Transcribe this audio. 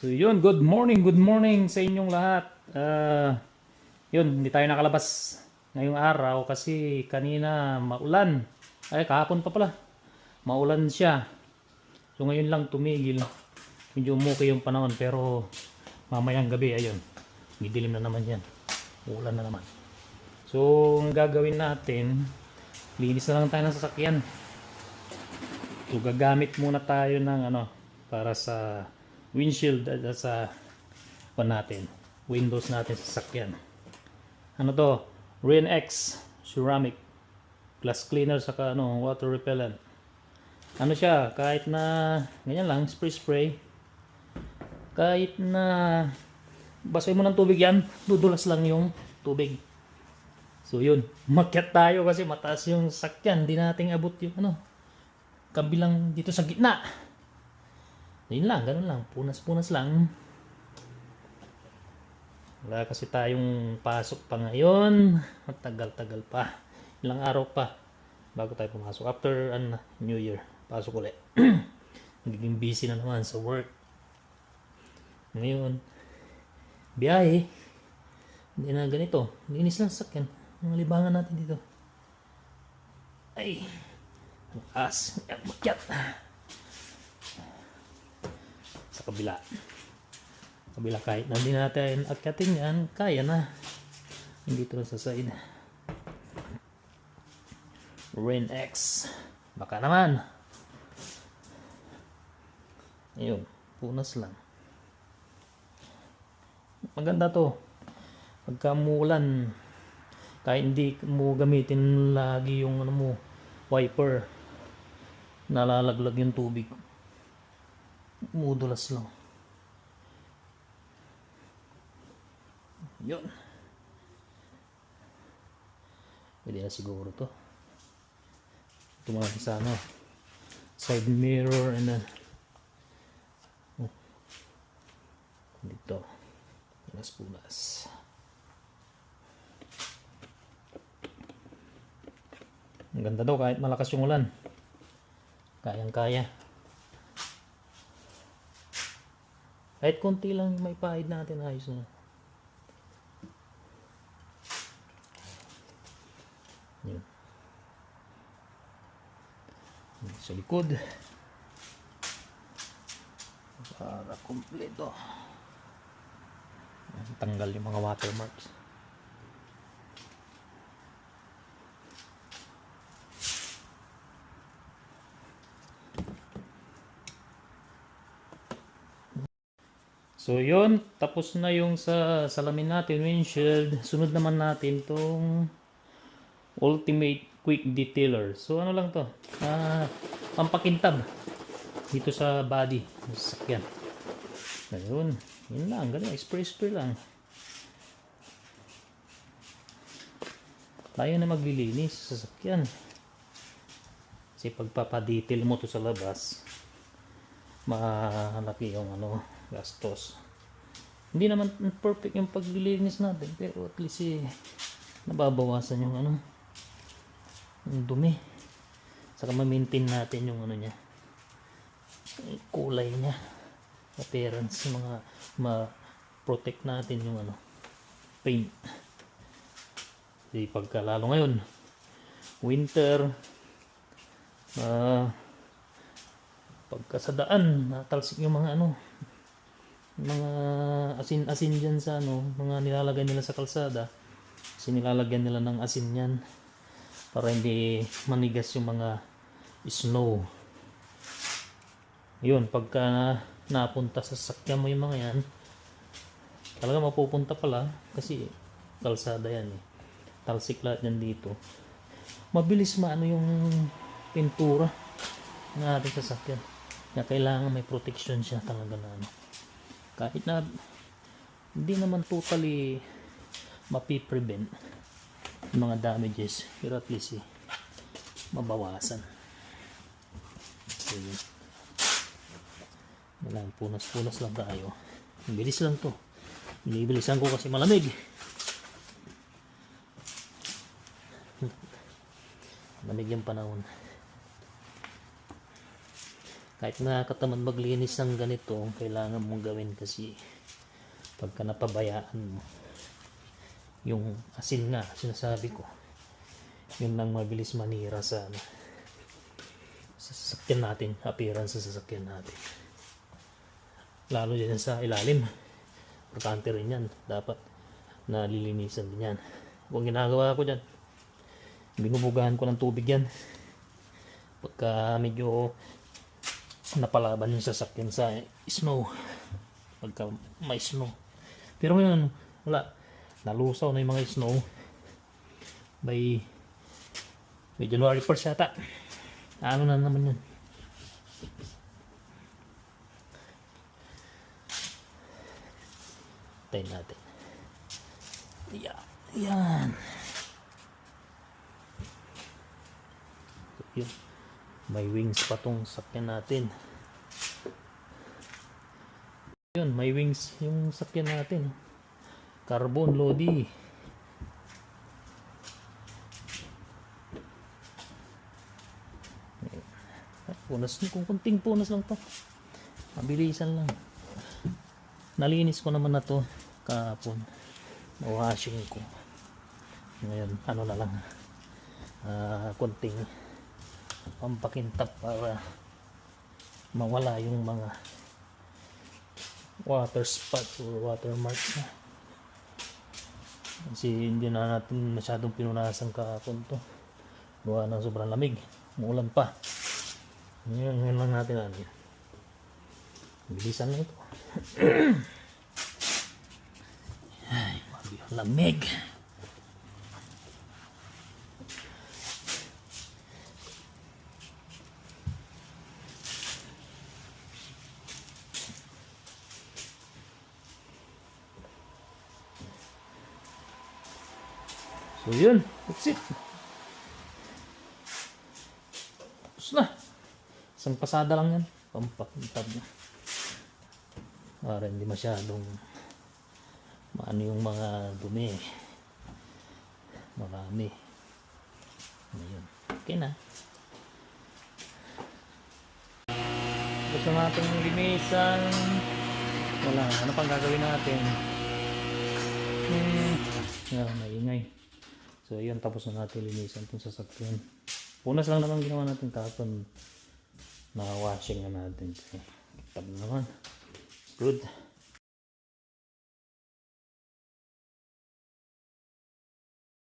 So yun, good morning sa inyong lahat. Yun, hindi tayo nakalabas ngayong araw kasi kanina maulan. Ay, kahapon pa pala. Maulan siya. So ngayon lang tumigil. Medyo umuki yung panahon pero mamayang gabi, ayun. Didilim na naman yan. Uulan na naman. So, ang gagawin natin, linis na lang tayo ng sasakyan. So, gagamit muna tayo ng para sa windshield at sa natin, windows natin sa sasakyan. Ano to? Rain-X ceramic glass cleaner saka water repellent. Ano siya, kahit na ganyan lang, spray, kahit na basahin mo ng tubig yan, dudulas lang yung tubig. So yun, makyat tayo kasi mataas yung sasakyan, hindi nating abot yung kabilang dito sa gitna. Yun lang, ganun lang, punas-punas lang. Wala kasi tayong pasok pa ngayon, matagal-tagal pa, ilang araw pa bago tayo pumasok. After New Year, pasok ulit. Nagiging busy na naman sa work. Ngayon, biyahe, hindi na ganito, linis lang sa sakyan. Ang libangan natin dito, ay as makyat sa kabila kahit na hindi natin akyatin yan, kaya na. Hindi ito sa side. Rain-X, baka naman. Ayun, punas lang. Maganda to pagka muulan, kahit hindi mo gamitin lagi yung wiper, nalalaglag yung tubig, umudulas lang. Yun, pwede na siguro to. Tumawag sa side mirror and then dito punas. Ang ganda daw kahit malakas yung ulan, kayang kaya. Kahit konti lang may pahid natin, ayos na. Yun. Sa likod para kompleto. Tanggal yung mga watermarks. So yun, tapos na yung sa salamin natin, windshield. Sunod naman natin tong Ultimate Quick Detailer. So ano lang to, pampakintab dito sa body ng sasakyan. Ayun, yun lang, ganun, spray lang. Tayo na maglilinis sa sasakyan. Kasi pagpapadetail mo to sa labas, malaki yung gastos. Hindi naman perfect yung paglilinis natin, pero at least nababawasan yung yung dumi. Saka ma-maintain natin yung niya, yung kulay niya, appearance, ma-protect natin yung paint. Kasi pagka lalo ngayon winter, pagka sa daan natalsik yung mga mga asin dyan sa mga nilalagay nila sa kalsada, kasi nilalagyan nila ng asin yan para hindi manigas yung mga snow. Yun, pagka napunta sa sasakyan mo yung mga yan, talaga mapupunta pala kasi kalsada yan talsik lahat yan dito. Mabilis yung pintura ng ating sasakyan, na kailangan may protection siya talaga na kahit na hindi naman totally mapiprevent yung mga damages, pero at least mabawasan. So yun, punas lang tayo. Bilis lang to, binibilisan ko kasi malamig. Malamig yung panahon. Kahit nakakatamad maglinis ng ganito, kailangan mong gawin kasi pagka napabayaan mo, yung asin nga, sinasabi ko, yun lang mabilis manira sa sasakyan natin, appearance sa sasakyan natin. Lalo din sa ilalim. Importante rin yan. Dapat nalilinisan din yan. Kung ginagawa ko dyan, binubugahan ko ng tubig yan. Pagka medyo napalaban yung sasakyan sa snow. Pagka may snow. Pero ngayon, wala. Nalusaw na yung mga snow. By January 1st yata. Ano na naman yun. Tayo natin. Yan. So, yun. May wings pa tong sakyan natin. Yun, may wings yung sakyan natin. Carbon Lodi. Punas, kung kunting punas lang to. Mabilisan lang. Nalinis ko naman na to kahapon. Washing ko. Ngayon, ano na lang. Kunting pampakintab para mawala yung mga water spot or watermark na. Kasi hindi na natin masyadong pinunasan kahapon to. Gawa ng sobrang lamig. Umulan pa. Ngayon lang natin ano. Bilisan na ito. Ay, lamig. So yun, that's it. Tapos na. Isang pasada lang yan. Pampakintab na. Para hindi masyadong maano yung mga dumi. Marami. Ayun. Okay na. Gusto natin linisan. Wala. Ano pang gagawin natin? Maingay. So ayun, tapos na natin linisan itong sasakyan. Punas lang naman ginawa natin kahapon. Na-washing na natin. Kitab naman. Good.